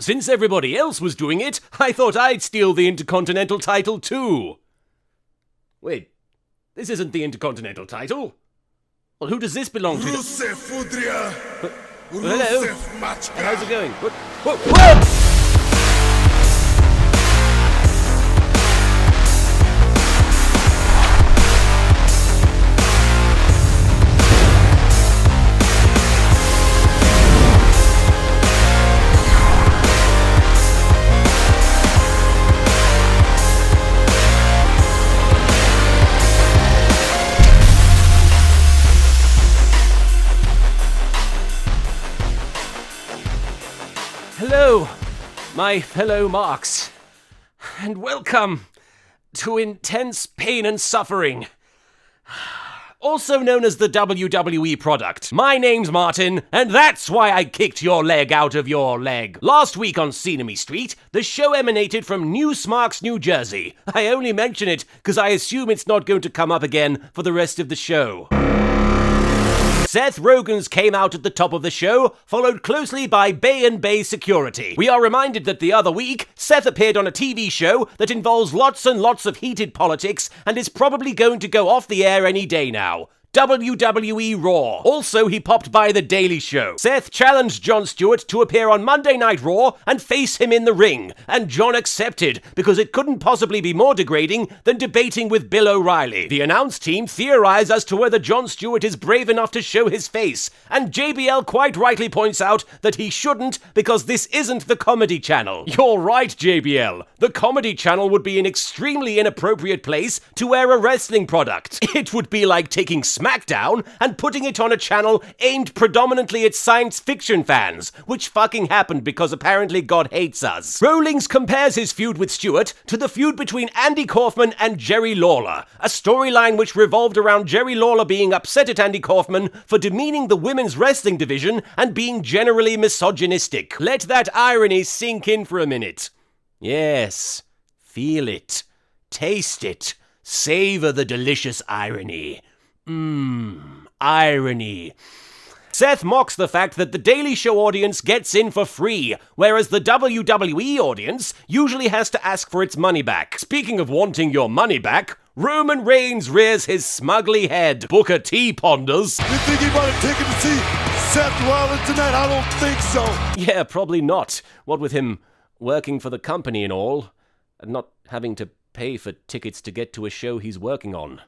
Since everybody else was doing it, I thought I'd steal the Intercontinental title too. Wait, this isn't the Intercontinental title. Well, who does this belong to? Hello? How's it going? Whoa! Hello, my fellow marks, and welcome to intense pain and suffering, also known as the WWE product. My name's Martin, and that's why I kicked your leg out of your leg. Last week on Scenery Street, the show emanated from New Smarks, New Jersey. I only mention it because I assume it's not going to come up again for the rest of the show. Seth Rogen's came out at the top of the show, followed closely by Bay & Bay Security. We are reminded that the other week, Seth appeared on a TV show that involves lots and lots of heated politics and is probably going to go off the air any day now. WWE Raw. Also, he popped by The Daily Show. Seth challenged Jon Stewart to appear on Monday Night Raw and face him in the ring, and Jon accepted because it couldn't possibly be more degrading than debating with Bill O'Reilly. The announce team theorized as to whether Jon Stewart is brave enough to show his face, and JBL quite rightly points out that he shouldn't because this isn't the Comedy Channel. You're right, JBL. The Comedy Channel would be an extremely inappropriate place to wear a wrestling product. It would be like taking Smackdown and putting it on a channel aimed predominantly at science fiction fans, which fucking happened because apparently God hates us. Rowlings compares his feud with Stewart to the feud between Andy Kaufman and Jerry Lawler, a storyline which revolved around Jerry Lawler being upset at Andy Kaufman for demeaning the women's wrestling division and being generally misogynistic. Let that irony sink in for a minute. Yes, feel it, taste it, savor the delicious irony. Irony. Seth mocks the fact that the Daily Show audience gets in for free, whereas the WWE audience usually has to ask for its money back. Speaking of wanting your money back, Roman Reigns rears his smugly head. Booker T ponders. You think he bought a ticket to see Seth Rollins tonight? I don't think so. Yeah, probably not. What with him working for the company and all, and not having to pay for tickets to get to a show he's working on.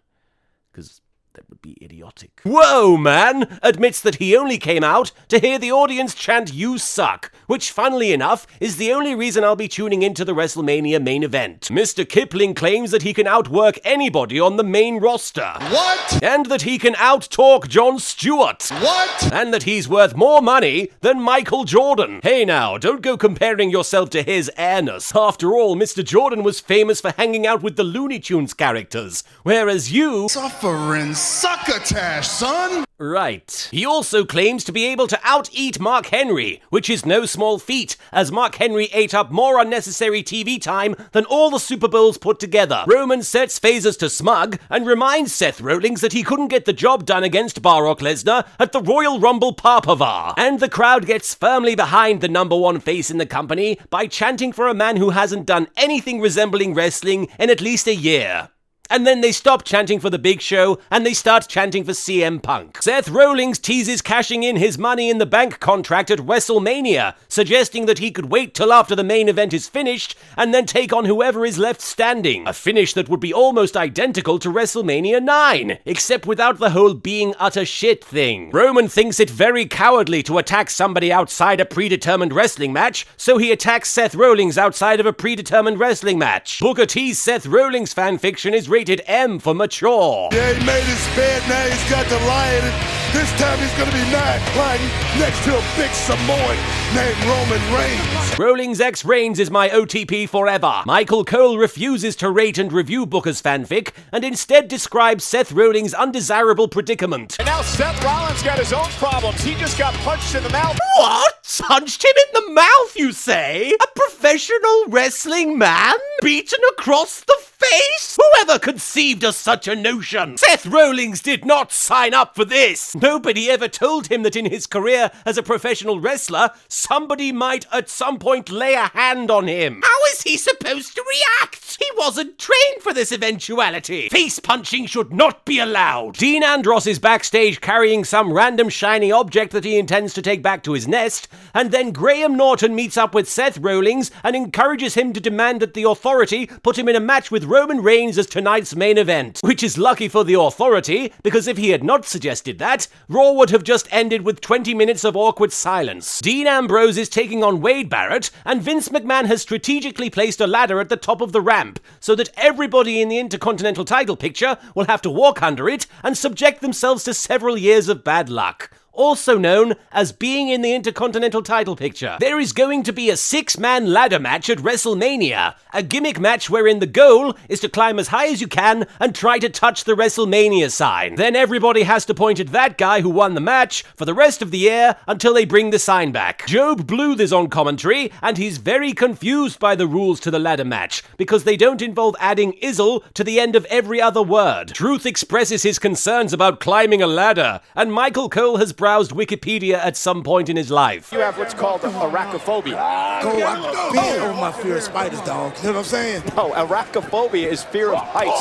Because that would be idiotic. Whoa, man! Admits that he only came out to hear the audience chant "You suck," which, funnily enough, is the only reason I'll be tuning into the WrestleMania main event. Mr. Kipling claims that he can outwork anybody on the main roster. What? And that he can out-talk Jon Stewart. What? And that he's worth more money than Michael Jordan. Hey now, don't go comparing yourself to his airness. After all, Mr. Jordan was famous for hanging out with the Looney Tunes characters, whereas you... Suffering succotash, son! Right. He also claims to be able to out-eat Mark Henry, which is no small feat, as Mark Henry ate up more unnecessary TV time than all the Super Bowls put together. Roman sets phasers to smug and reminds Seth Rollins that he couldn't get the job done against Brock Lesnar at the Royal Rumble Parpava. And the crowd gets firmly behind the number one face in the company by chanting for a man who hasn't done anything resembling wrestling in at least a year. And then they stop chanting for the Big Show, and they start chanting for CM Punk. Seth Rollins teases cashing in his Money in the Bank contract at WrestleMania, suggesting that he could wait till after the main event is finished, and then take on whoever is left standing. A finish that would be almost identical to WrestleMania 9, except without the whole being utter shit thing. Roman thinks it very cowardly to attack somebody outside a predetermined wrestling match, so he attacks Seth Rollins outside of a predetermined wrestling match. Booker T's Seth Rollins fanfiction is rated M for mature. Yeah, he made his bed, now he's got to lie in it. This time he's gonna be lying next to a big Samoan named Roman Reigns. Rollins X Reigns is my OTP forever. Michael Cole refuses to rate and review Booker's fanfic, and instead describes Seth Rollins' undesirable predicament. And now Seth Rollins got his own problems. He just got punched in the mouth. What? Punched him in the mouth, you say? A professional wrestling man? Beaten across the face? Whoever conceived of such a notion? Seth Rollins did not sign up for this. Nobody ever told him that in his career as a professional wrestler, somebody might at some point lay a hand on him. How is he supposed to react? He wasn't trained for this eventuality. Face punching should not be allowed. Dean Andros is backstage carrying some random shiny object that he intends to take back to his nest, and then Graham Norton meets up with Seth Rollins and encourages him to demand that the Authority put him in a match with Roman Reigns as tonight's main event. Which is lucky for the Authority, because if he had not suggested that, Raw would have just ended with 20 minutes of awkward silence. Dean Ambrose is taking on Wade Barrett, and Vince McMahon has strategically placed a ladder at the top of the ramp, so that everybody in the Intercontinental title picture will have to walk under it and subject themselves to several years of bad luck. Also known as being in the Intercontinental title picture. There is going to be a 6-man ladder match at WrestleMania, a gimmick match wherein the goal is to climb as high as you can and try to touch the WrestleMania sign. Then everybody has to point at that guy who won the match for the rest of the year until they bring the sign back. Job Bluth is on commentary, and he's very confused by the rules to the ladder match, because they don't involve adding izzle to the end of every other word. Truth expresses his concerns about climbing a ladder, and Michael Cole has browsed Wikipedia at some point in his life. You have what's called arachophobia. I've been over my fear of spiders, dog. You know what I'm saying? No, arachophobia is fear of heights,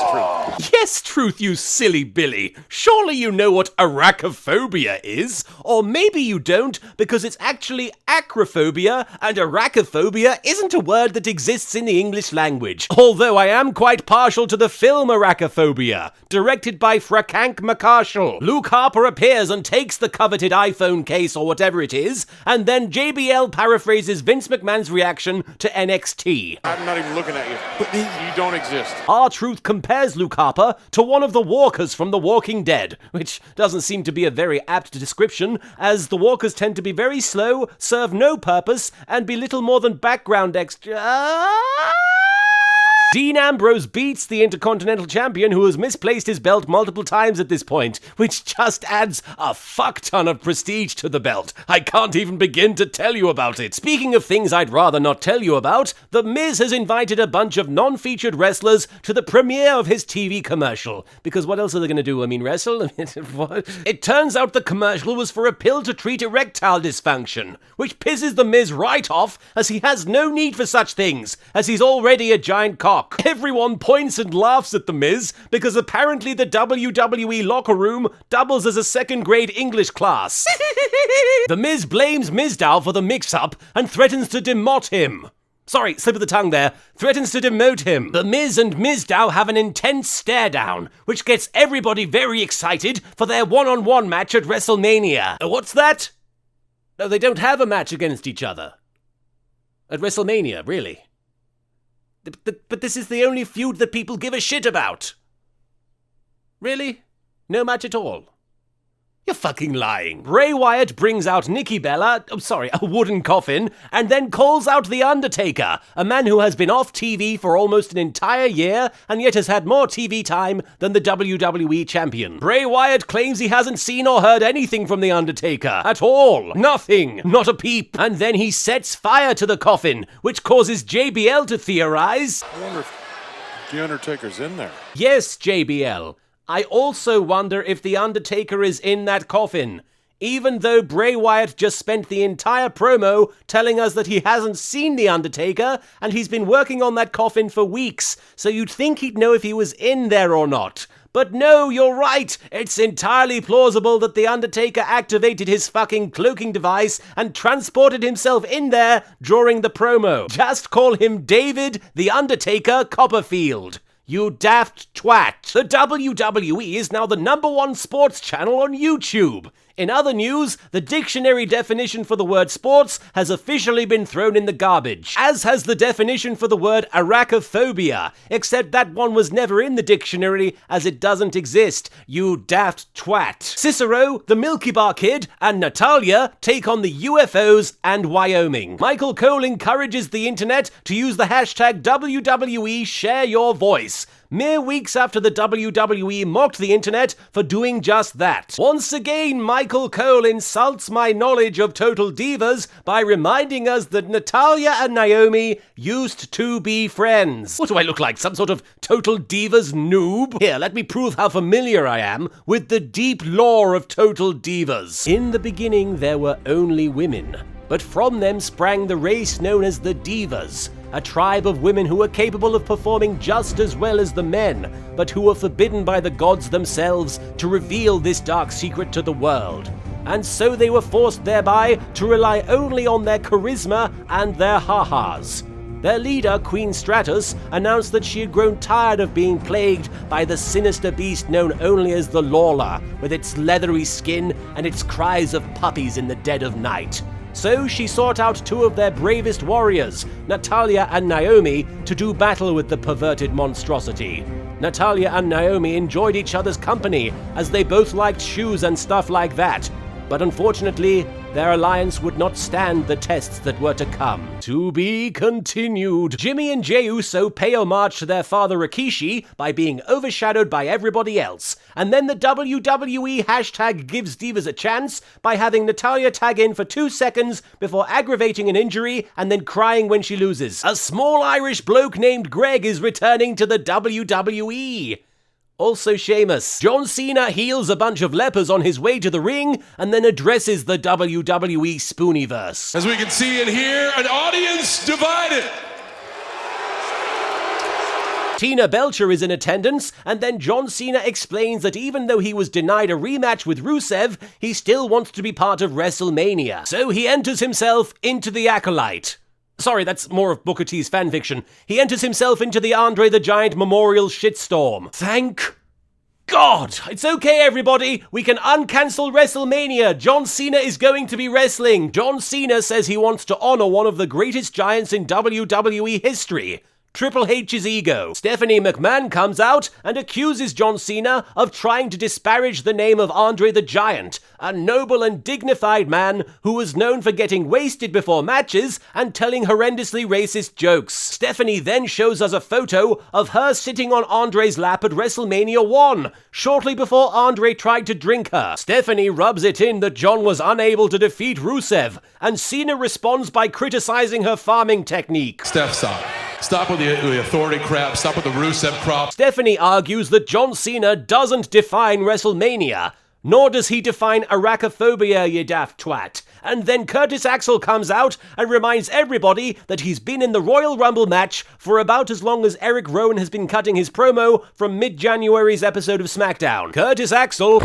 Truth. Yes, Truth, you silly Billy. Surely you know what arachophobia is. Or maybe you don't, because it's actually acrophobia, and arachophobia isn't a word that exists in the English language. Although I am quite partial to the film Arachophobia, directed by Frank McCarshall. Luke Harper appears and takes the coveted iPhone case or whatever it is, and then JBL paraphrases Vince McMahon's reaction to NXT. I'm not even looking at you. But You don't exist. R-Truth compares Luke Harper to one of the walkers from The Walking Dead, which doesn't seem to be a very apt description, as the walkers tend to be very slow, serve no purpose, and be little more than background extra. Dean Ambrose beats the Intercontinental Champion, who has misplaced his belt multiple times at this point, which just adds a fuck ton of prestige to the belt. I can't even begin to tell you about it. Speaking of things I'd rather not tell you about, The Miz has invited a bunch of non-featured wrestlers to the premiere of his TV commercial. Because what else are they going to do? I mean, wrestle? What? It turns out the commercial was for a pill to treat erectile dysfunction, which pisses The Miz right off, as he has no need for such things, as he's already a giant cock. Everyone points and laughs at The Miz, because apparently the WWE locker room doubles as a second-grade English class. The Miz blames Mizdow for the mix-up and threatens to demote him. Sorry, slip of the tongue there. Threatens to demote him. The Miz and Mizdow have an intense stare-down, which gets everybody very excited for their one-on-one match at WrestleMania. What's that? No, they don't have a match against each other. At WrestleMania, really. But this is the only feud that people give a shit about. Really? No match at all? You're fucking lying. Bray Wyatt brings out Nikki Bella, a wooden coffin, and then calls out The Undertaker, a man who has been off TV for almost an entire year and yet has had more TV time than the WWE champion. Bray Wyatt claims he hasn't seen or heard anything from The Undertaker. At all. Nothing. Not a peep. And then he sets fire to the coffin, which causes JBL to theorize. I wonder if The Undertaker's in there. Yes, JBL. I also wonder if The Undertaker is in that coffin, even though Bray Wyatt just spent the entire promo telling us that he hasn't seen The Undertaker, and he's been working on that coffin for weeks, so you'd think he'd know if he was in there or not. But no, you're right, it's entirely plausible that The Undertaker activated his fucking cloaking device and transported himself in there during the promo. Just call him David The Undertaker Copperfield. You daft twat. The WWE is now the #1 sports channel on YouTube. In other news, the dictionary definition for the word sports has officially been thrown in the garbage, as has the definition for the word arachophobia, except that one was never in the dictionary as it doesn't exist, you daft twat. Cicero, the Milky Bar Kid, and Natalia take on the UFOs and Wyoming. Michael Cole encourages the internet to use the hashtag WWE Share Your Voice, mere weeks after the WWE mocked the internet for doing just that. Once again, Michael Cole insults my knowledge of Total Divas by reminding us that Natalya and Naomi used to be friends. What do I look like, some sort of Total Divas noob? Here, let me prove how familiar I am with the deep lore of Total Divas. In the beginning, there were only women, but from them sprang the race known as the Divas, a tribe of women who were capable of performing just as well as the men, but who were forbidden by the gods themselves to reveal this dark secret to the world. And so they were forced thereby to rely only on their charisma and their ha-has. Their leader, Queen Stratus, announced that she had grown tired of being plagued by the sinister beast known only as the Lawler, with its leathery skin and its cries of puppies in the dead of night. So she sought out two of their bravest warriors, Natalya and Naomi, to do battle with the perverted monstrosity. Natalya and Naomi enjoyed each other's company, as they both liked shoes and stuff like that. But unfortunately, their alliance would not stand the tests that were to come. To be continued. Jimmy and Jey Uso pay homage to their father Rikishi by being overshadowed by everybody else. And then the WWE hashtag gives Divas a chance by having Natalya tag in for 2 seconds before aggravating an injury and then crying when she loses. A small Irish bloke named Greg is returning to the WWE. Also Sheamus. John Cena heals a bunch of lepers on his way to the ring and then addresses the WWE Spooniverse. As we can see and hear, an audience divided. Tina Belcher is in attendance, and then John Cena explains that even though he was denied a rematch with Rusev, he still wants to be part of WrestleMania. So he enters himself into the Acolyte. Sorry, that's more of Booker T's fanfiction. He enters himself into the Andre the Giant Memorial shitstorm. Thank God! It's okay, everybody. We can uncancel WrestleMania. John Cena is going to be wrestling. John Cena says he wants to honor one of the greatest giants in WWE history, Triple H's ego. Stephanie McMahon comes out and accuses John Cena of trying to disparage the name of Andre the Giant, a noble and dignified man who was known for getting wasted before matches and telling horrendously racist jokes. Stephanie then shows us a photo of her sitting on Andre's lap at WrestleMania 1, shortly before Andre tried to drink her. Stephanie rubs it in that John was unable to defeat Rusev, and Cena responds by criticizing her farming technique. Steph, stop. Stop with the authority crap. Stop with the Rusev crap. Stephanie argues that John Cena doesn't define WrestleMania, nor does he define Arachophobia, you daft twat. And then Curtis Axel comes out and reminds everybody that he's been in the Royal Rumble match for about as long as Eric Rowan has been cutting his promo from mid-January's episode of Smackdown. Curtis Axel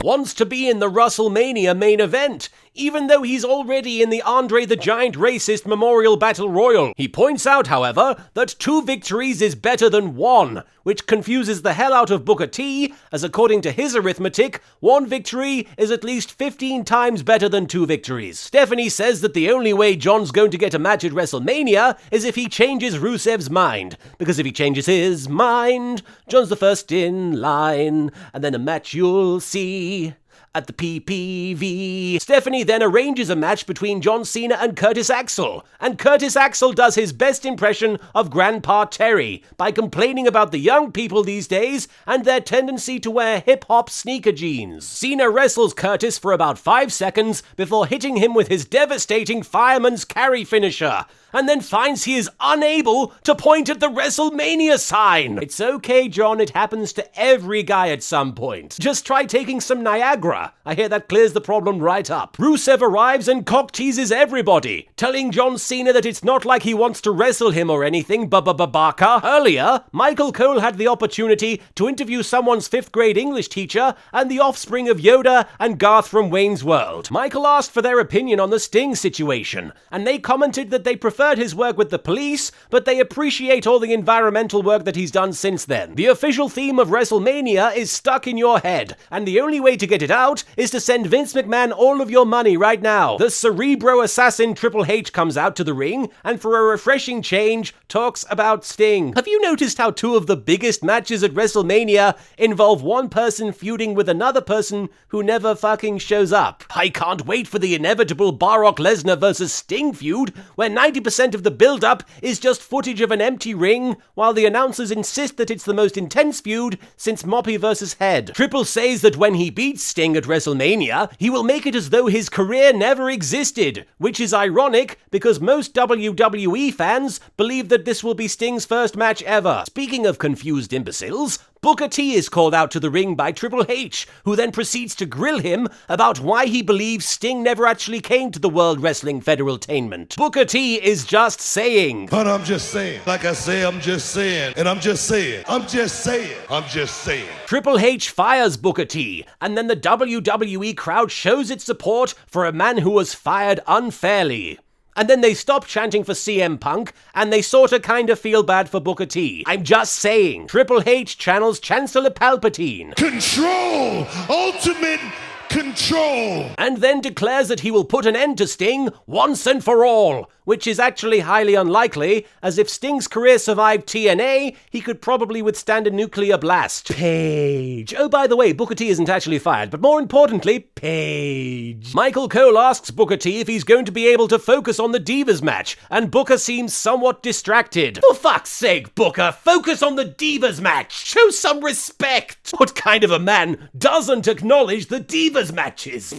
wants to be in the WrestleMania main event, even though he's already in the Andre the Giant Racist Memorial Battle Royal. He points out, however, that 2 victories is better than 1, which confuses the hell out of Booker T, as according to his arithmetic, 1 victory is at least 15 times better than 2 victories. Stephanie says that the only way John's going to get a match at WrestleMania is if he changes Rusev's mind, because if he changes his mind, John's the first in line, and then a match you'll see at the PPV. Stephanie then arranges a match between John Cena and Curtis Axel, and Curtis Axel does his best impression of Grandpa Terry by complaining about the young people these days and their tendency to wear hip-hop sneaker jeans. Cena wrestles Curtis for about 5 seconds before hitting him with his devastating fireman's carry finisher, and then finds he is unable to point at the WrestleMania sign. It's okay, John, it happens to every guy at some point. Just try taking some Niagara. I hear that clears the problem right up. Rusev arrives and cock teases everybody, telling John Cena that it's not like he wants to wrestle him or anything, baka. Earlier, Michael Cole had the opportunity to interview someone's 5th grade English teacher and the offspring of Yoda and Garth from Wayne's World. Michael asked for their opinion on the Sting situation, and they commented that they preferred his work with the police, but they appreciate all the environmental work that he's done since then. The official theme of WrestleMania is stuck in your head, and the only way to get it out out is to send Vince McMahon all of your money right now. The Cerebro assassin Triple H comes out to the ring and for a refreshing change talks about Sting. Have you noticed how two of the biggest matches at WrestleMania involve one person feuding with another person who never fucking shows up? I can't wait for the inevitable Brock Lesnar versus Sting feud where 90% of the build-up is just footage of an empty ring while the announcers insist that it's the most intense feud since Moppy versus Head. Triple says that when he beats Sting at WrestleMania, he will make it as though his career never existed, which is ironic because most WWE fans believe that this will be Sting's first match ever. Speaking of confused imbeciles, Booker T is called out to the ring by Triple H, who then proceeds to grill him about why he believes Sting never actually came to the World Wrestling Federaltainment. Booker T is just saying. But I'm just saying. Like I say, I'm just saying. And I'm just saying. I'm just saying. I'm just saying. Triple H fires Booker T, and then the WWE crowd shows its support for a man who was fired unfairly. And then they stop chanting for CM Punk, and they sorta kinda feel bad for Booker T. I'm just saying, Triple H channels Chancellor Palpatine. Control! Ultimate control! And then declares that he will put an end to Sting once and for all, which is actually highly unlikely, as if Sting's career survived TNA, he could probably withstand a nuclear blast. Paige. Oh, by the way, Booker T isn't actually fired, but more importantly, Paige. Michael Cole asks Booker T if he's going to be able to focus on the Divas match, and Booker seems somewhat distracted. For fuck's sake, Booker, focus on the Divas match! Show some respect! What kind of a man doesn't acknowledge the Divas matches?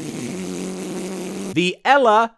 The Ella,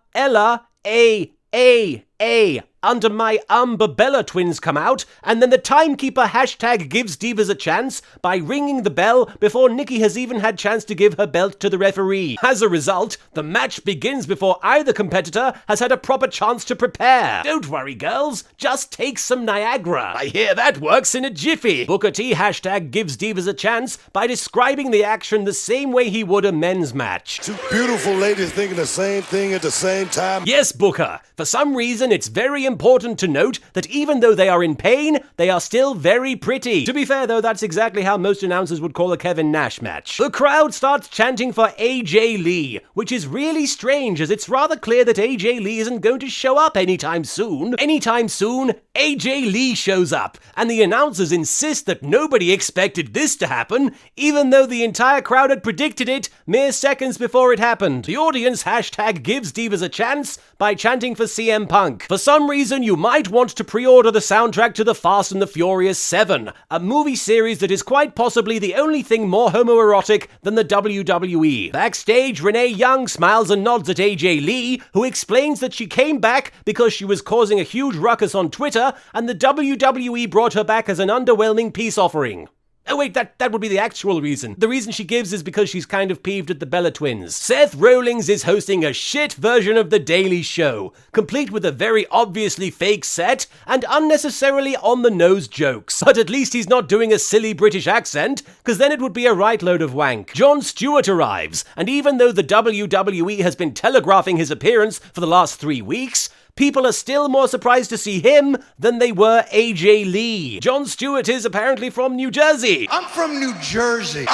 under my Babella twins come out, and then the Timekeeper hashtag gives Divas a chance by ringing the bell before Nikki has even had chance to give her belt to the referee. As a result, the match begins before either competitor has had a proper chance to prepare. Don't worry, girls, just take some Niagara. I hear that works in a jiffy. Booker T hashtag gives Divas a chance by describing the action the same way he would a men's match. Two beautiful ladies thinking the same thing at the same time. Yes, Booker. For some reason, it's very important to note that even though they are in pain, they are still very pretty. To be fair though, that's exactly how most announcers would call a Kevin Nash match. The crowd starts chanting for AJ Lee, which is really strange as it's rather clear that AJ Lee isn't going to show up anytime soon. Anytime soon, AJ Lee shows up, and the announcers insist that nobody expected this to happen, even though the entire crowd had predicted it mere seconds before it happened. The audience hashtag gives Divas a chance by chanting for CM Punk. For some reason, you might want to pre-order the soundtrack to The Fast and the Furious 7, a movie series that is quite possibly the only thing more homoerotic than the WWE. Backstage, Renee Young smiles and nods at AJ Lee, who explains that she came back because she was causing a huge ruckus on Twitter, and the WWE brought her back as an underwhelming peace offering. Oh wait, that would be the actual reason. The reason she gives is because she's kind of peeved at the Bella twins. Seth Rollins is hosting a shit version of The Daily Show, complete with a very obviously fake set and unnecessarily on-the-nose jokes. But at least he's not doing a silly British accent, because then it would be a right load of wank. Jon Stewart arrives, and even though the WWE has been telegraphing his appearance for the last 3 weeks, people are still more surprised to see him than they were AJ Lee. Jon Stewart is apparently from New Jersey. I'm from New Jersey.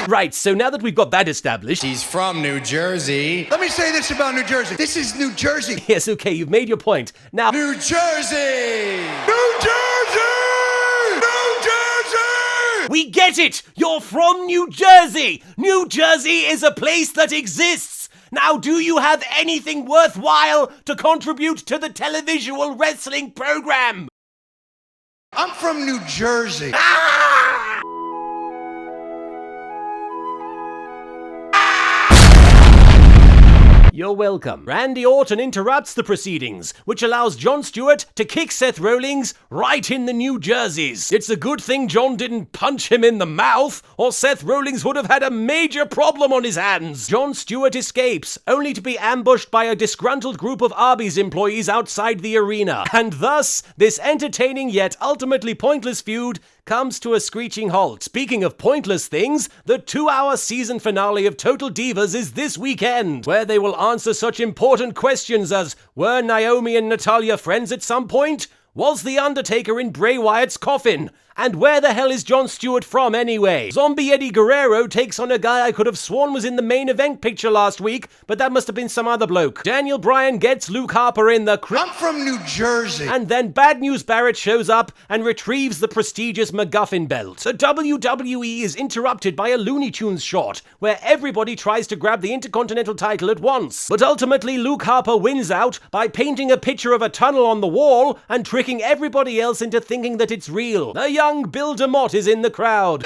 Right, so now that we've got that established... He's from New Jersey. Let me say this about New Jersey. This is New Jersey. Yes, okay, you've made your point. Now... New Jersey! New Jersey! New Jersey! We get it! You're from New Jersey! New Jersey is a place that exists! Now, do you have anything worthwhile to contribute to the televisual wrestling program? I'm from New Jersey. You're welcome. Randy Orton interrupts the proceedings, which allows Jon Stewart to kick Seth Rollins right in the New Jerseys. It's a good thing Jon didn't punch him in the mouth, or Seth Rollins would have had a major problem on his hands. Jon Stewart escapes, only to be ambushed by a disgruntled group of Arby's employees outside the arena. And thus, this entertaining yet ultimately pointless feud comes to a screeching halt. Speaking of pointless things, the 2-hour season finale of Total Divas is this weekend, where they will answer such important questions as, were Naomi and Natalya friends at some point? Was The Undertaker in Bray Wyatt's coffin? And where the hell is Jon Stewart from anyway? Zombie Eddie Guerrero takes on a guy I could have sworn was in the main event picture last week, but that must have been some other bloke. Daniel Bryan gets Luke Harper in the I'm from New Jersey. And then Bad News Barrett shows up and retrieves the prestigious MacGuffin belt. The WWE is interrupted by a Looney Tunes shot, where everybody tries to grab the Intercontinental title at once. But ultimately, Luke Harper wins out by painting a picture of a tunnel on the wall and tricking everybody else into thinking that it's real. The young Bill DeMott is in the crowd.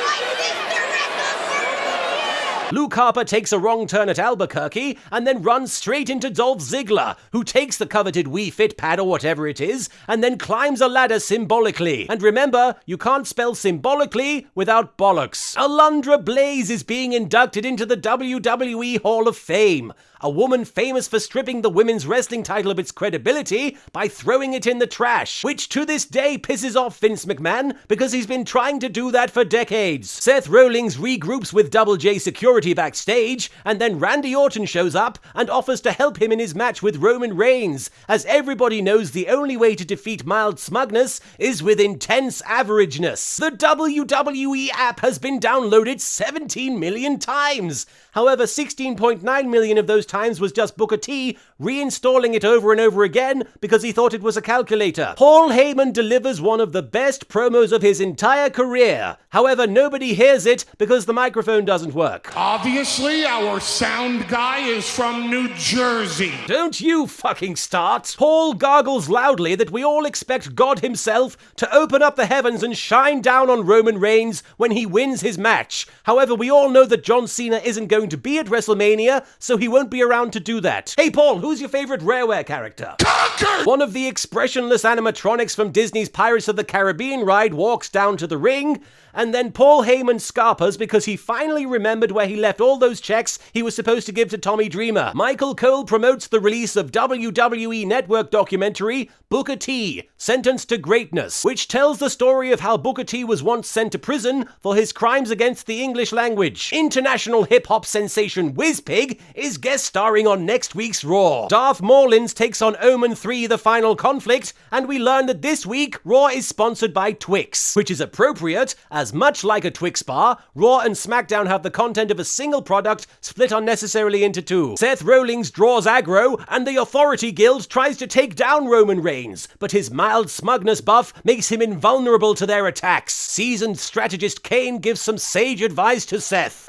Luke Harper takes a wrong turn at Albuquerque and then runs straight into Dolph Ziggler, who takes the coveted Wii Fit pad or whatever it is, and then climbs a ladder symbolically. And remember, you can't spell symbolically without bollocks. Alundra Blaze is being inducted into the WWE Hall of Fame, a woman famous for stripping the women's wrestling title of its credibility by throwing it in the trash, which to this day pisses off Vince McMahon because he's been trying to do that for decades. Seth Rollins regroups with Double J security backstage, and then Randy Orton shows up and offers to help him in his match with Roman Reigns, as everybody knows the only way to defeat mild smugness is with intense averageness. The WWE app has been downloaded 17 million times. However, 16.9 million of those times was just Booker T reinstalling it over and over again because he thought it was a calculator. Paul Heyman delivers one of the best promos of his entire career. However, nobody hears it because the microphone doesn't work. Obviously, our sound guy is from New Jersey. Don't you fucking start. Paul gargles loudly that we all expect God himself to open up the heavens and shine down on Roman Reigns when he wins his match. However, we all know that John Cena isn't going to be at WrestleMania, so he won't be around to do that. Hey Paul, who's your favorite Rareware character? Conker! One of the expressionless animatronics from Disney's Pirates of the Caribbean ride walks down to the ring, and then Paul Heyman scarpers because he finally remembered where he left all those checks he was supposed to give to Tommy Dreamer. Michael Cole promotes the release of WWE Network documentary Booker T, Sentenced to Greatness, which tells the story of how Booker T was once sent to prison for his crimes against the English language. International hip-hop sensation Wizpig is guest starring on next week's Raw. Darth Morlins takes on Omen 3 The Final Conflict, and we learn that this week Raw is sponsored by Twix, which is appropriate as much like a Twix bar, Raw and Smackdown have the content of a single product split unnecessarily into two. Seth Rollins draws aggro, and the Authority Guild tries to take down Roman Reigns, but his mild smugness buff makes him invulnerable to their attacks. Seasoned strategist Kane gives some sage advice to Seth.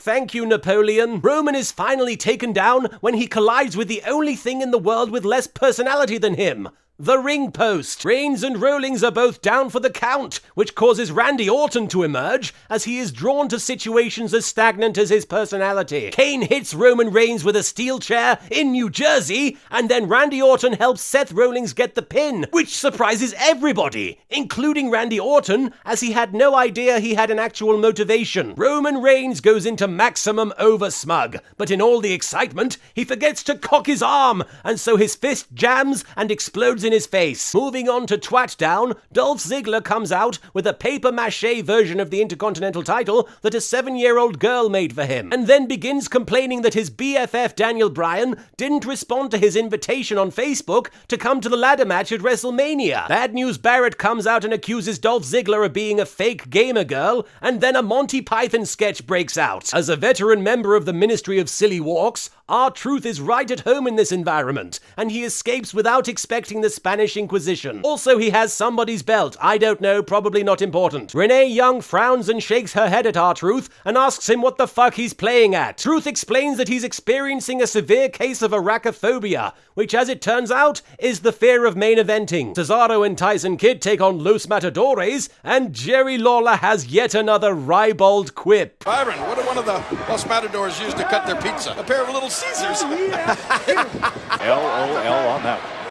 Thank you, Napoleon. Roman is finally taken down when he collides with the only thing in the world with less personality than him. The ring post. Reigns and Rollins are both down for the count, which causes Randy Orton to emerge as he is drawn to situations as stagnant as his personality. Kane hits Roman Reigns with a steel chair in New Jersey, and then Randy Orton helps Seth Rollins get the pin, which surprises everybody, including Randy Orton, as he had no idea he had an actual motivation. Roman Reigns goes into maximum oversmug, but in all the excitement, he forgets to cock his arm, and so his fist jams and explodes in his face. Moving on to Twat Down, Dolph Ziggler comes out with a paper-mache version of the Intercontinental title that a 7-year-old girl made for him, and then begins complaining that his BFF Daniel Bryan didn't respond to his invitation on Facebook to come to the ladder match at WrestleMania. Bad News Barrett comes out and accuses Dolph Ziggler of being a fake gamer girl, and then a Monty Python sketch breaks out. As a veteran member of the Ministry of Silly Walks, R-Truth is right at home in this environment, and he escapes without expecting the Spanish Inquisition. Also, he has somebody's belt. I don't know, probably not important. Renee Young frowns and shakes her head at R-Truth and asks him what the fuck he's playing at. Truth explains that he's experiencing a severe case of arachophobia, which, as it turns out, is the fear of main eventing. Cesaro and Tyson Kidd take on Los Matadores, and Jerry Lawler has yet another ribald quip. Byron, what do one of the Los Matadors use to cut their pizza? A pair of Little Caesars. LOL on that one.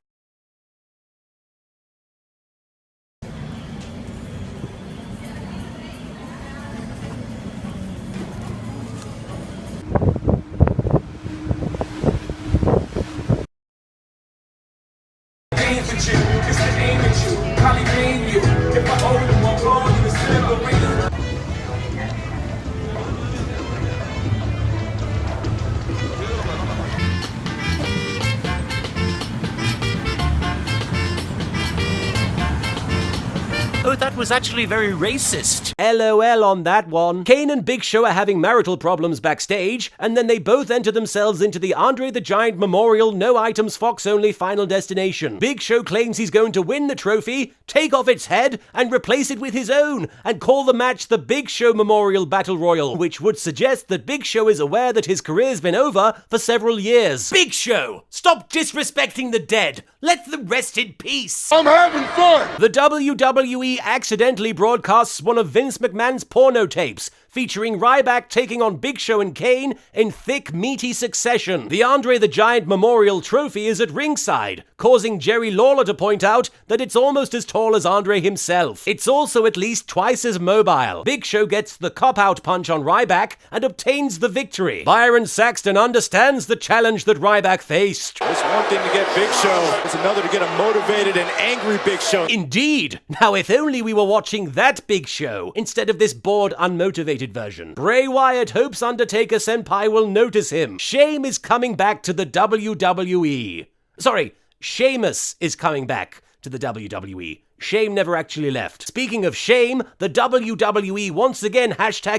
Oh, that was actually very racist. LOL on that one. Kane and Big Show are having marital problems backstage, and then they both enter themselves into the Andre the Giant Memorial No Items Fox Only Final Destination. Big Show claims he's going to win the trophy, take off its head, and replace it with his own, and call the match the Big Show Memorial Battle Royal, which would suggest that Big Show is aware that his career's been over for several years. Big Show, stop disrespecting the dead. Let them rest in peace. I'm having fun. The WWE accidentally broadcasts one of Vince McMahon's porno tapes, featuring Ryback taking on Big Show and Kane in thick, meaty succession. The Andre the Giant Memorial Trophy is at ringside, causing Jerry Lawler to point out that it's almost as tall as Andre himself. It's also at least twice as mobile. Big Show gets the cop-out punch on Ryback and obtains the victory. Byron Saxton understands the challenge that Ryback faced. It's one thing to get Big Show, it's another to get a motivated and angry Big Show. Indeed. Now, if only we were watching that Big Show instead of this bored, unmotivated version. Bray Wyatt hopes Undertaker Senpai will notice him. Shame is coming back to the WWE. Sorry, Sheamus is coming back to the WWE. Shame never actually left. Speaking of shame, the WWE once again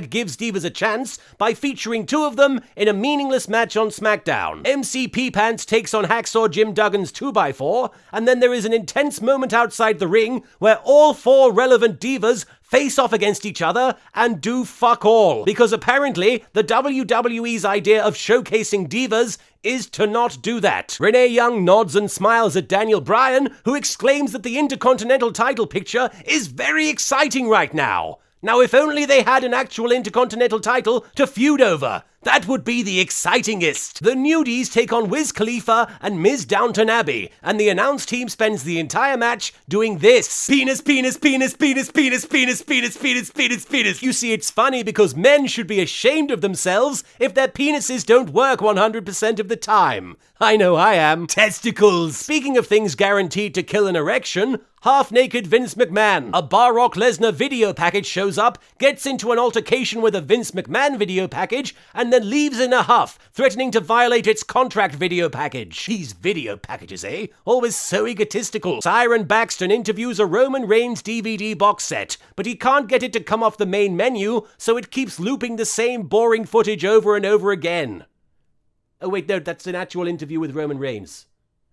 #gives divas a chance by featuring two of them in a meaningless match on Smackdown. MCP Pants takes on Hacksaw Jim Duggan's 2x4, and then there is an intense moment outside the ring where all four relevant divas face off against each other and do fuck all. Because apparently, the WWE's idea of showcasing divas is to not do that. Renee Young nods and smiles at Daniel Bryan, who exclaims that the Intercontinental title picture is very exciting right now. Now, if only they had an actual Intercontinental title to feud over. That would be the excitingest. The Nudies take on Wiz Khalifa and Ms. Downton Abbey, and the announce team spends the entire match doing this. Penis, penis, penis, penis, penis, penis, penis, penis, penis, penis. You see, it's funny because men should be ashamed of themselves if their penises don't work 100% of the time. I know I am. Testicles. Speaking of things guaranteed to kill an erection, half-naked Vince McMahon. A Brock Lesnar video package shows up, gets into an altercation with a Vince McMahon video package, and then leaves in a huff, threatening to violate its contract video package. These video packages, eh? Always so egotistical. Siren Baxton interviews a Roman Reigns DVD box set, but he can't get it to come off the main menu, so it keeps looping the same boring footage over and over again. Oh wait, no, that's an actual interview with Roman Reigns.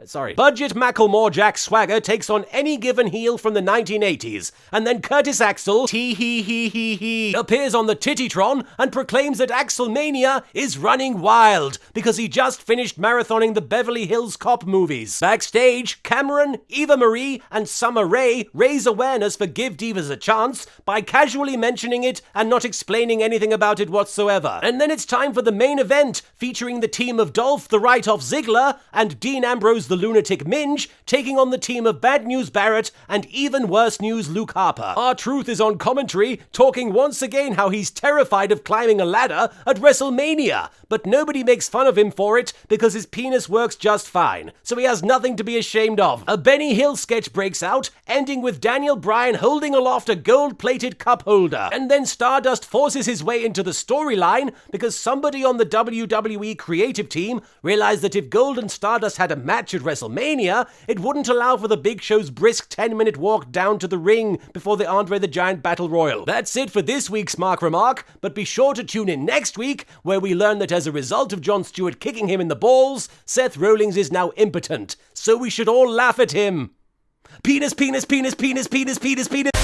Sorry. Budget Macklemore Jack Swagger takes on any given heel from the 1980s, and then Curtis Axel, appears on the Tittytron and proclaims that Axelmania is running wild because he just finished marathoning the Beverly Hills Cop movies. Backstage, Cameron, Eva Marie, and Summer Rae raise awareness for Give Divas a Chance by casually mentioning it and not explaining anything about it whatsoever. And then it's time for the main event, featuring the team of Dolph the Write-Off Ziggler and Dean Ambrose the Lunatic Minge, taking on the team of Bad News Barrett and even worse news Luke Harper. R-Truth is on commentary, talking once again how he's terrified of climbing a ladder at WrestleMania, but nobody makes fun of him for it because his penis works just fine, so he has nothing to be ashamed of. A Benny Hill sketch breaks out, ending with Daniel Bryan holding aloft a gold-plated cup holder, and then Stardust forces his way into the storyline because somebody on the WWE creative team realized that if Gold and Stardust had a match at WrestleMania, it wouldn't allow for the Big Show's brisk 10-minute walk down to the ring before the Andre the Giant Battle Royal. That's it for this week's Remark, but be sure to tune in next week where we learn that as a result of Jon Stewart kicking him in the balls, Seth Rollins is now impotent, so we should all laugh at him. Penis, penis, penis, penis, penis, penis, penis.